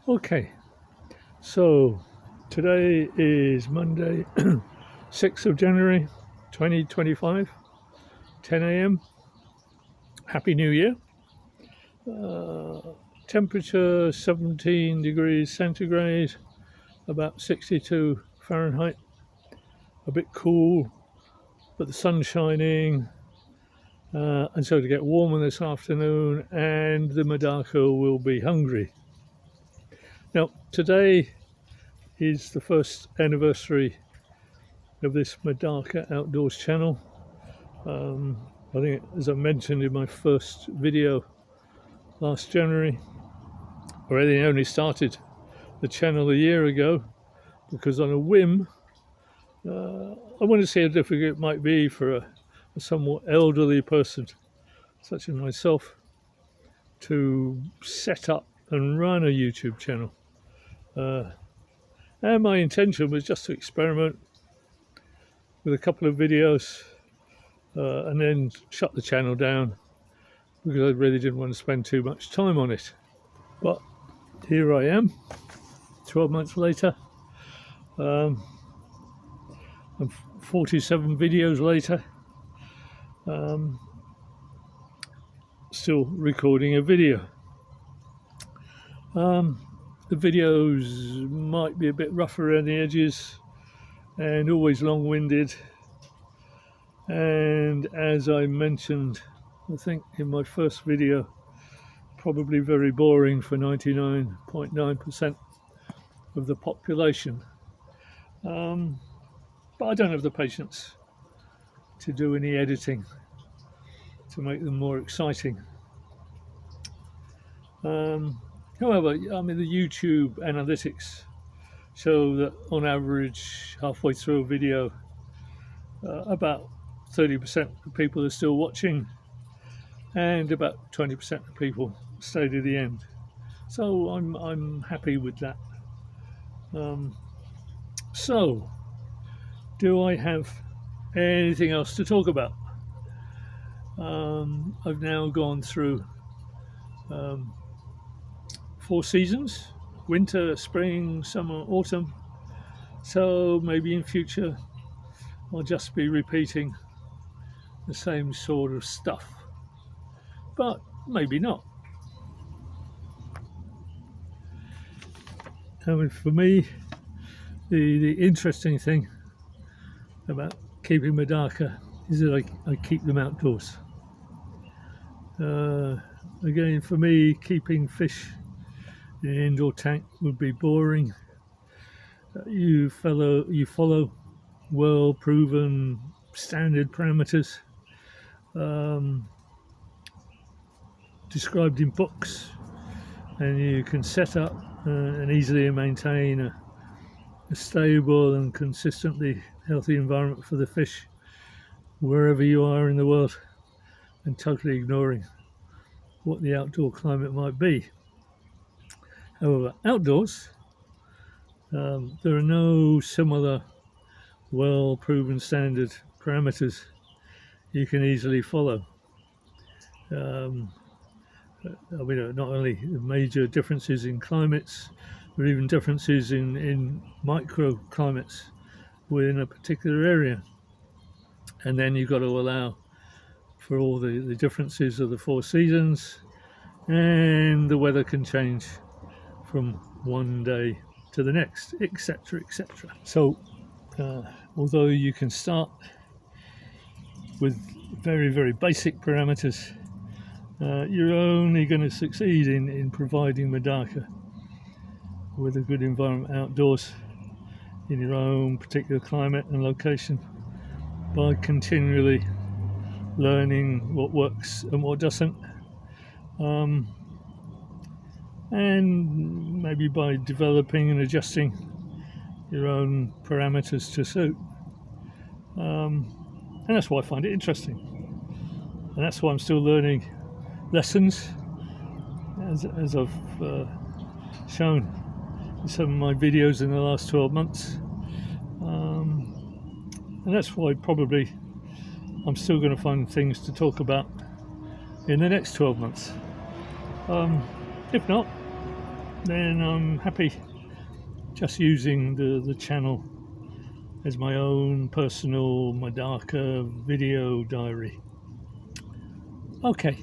Okay, so today is Monday, 6th of January 2025, 10 a.m. Happy New Year. Temperature 17 degrees centigrade, about 62 Fahrenheit. A bit cool, but the sun's shining. And so to get warmer this afternoon, and the Medaka will be hungry. Now, today is the first anniversary of this Medaka Outdoors channel. I think, as I mentioned in my first video last January, I only started the channel a year ago because on a whim, I wanted to see how difficult it might be for a somewhat elderly person such as myself to set up and run a YouTube channel. And my intention was just to experiment with a couple of videos and then shut the channel down because I really didn't want to spend too much time on it. But here I am, 12 months later, and 47 videos later, still recording a video. The videos might be a bit rough around the edges and always long-winded, and as I mentioned, I think in my first video, probably very boring for 99.9% of the population. But I don't have the patience to do any editing to make them more exciting. However, I mean, the YouTube analytics show that on average, halfway through a video, about 30% of people are still watching, and about 20% of people stay to the end. So I'm happy with that. So, do I have anything else to talk about? I've now gone through 4 seasons: winter, spring, summer, autumn. So maybe in future I'll just be repeating the same sort of stuff, but maybe not. I mean, for me, the interesting thing about keeping Medaka is that I keep them outdoors. Again, for me, keeping fish in an indoor tank would be boring. You follow well-proven standard parameters described in books, and you can set up and easily maintain a stable and consistently healthy environment for the fish wherever you are in the world, and totally ignoring what the outdoor climate might be. However, outdoors, there are no similar well-proven standard parameters you can easily follow. I mean, not only major differences in climates, but even differences in microclimates within a particular area. And then you've got to allow for all the differences of the 4 seasons, and the weather can change from one day to the next, etc., etc. So, although you can start with very, very basic parameters, you're only going to succeed in providing Medaka with a good environment outdoors in your own particular climate and location by continually learning what works and what doesn't, and maybe by developing and adjusting your own parameters to suit. And that's why I find it interesting, and that's why I'm still learning lessons, as I've shown in some of my videos in the last 12 months, and that's why probably I'm still going to find things to talk about in the next 12 months. If not, then I'm happy just using the channel as my own personal Medaka video diary. Okay.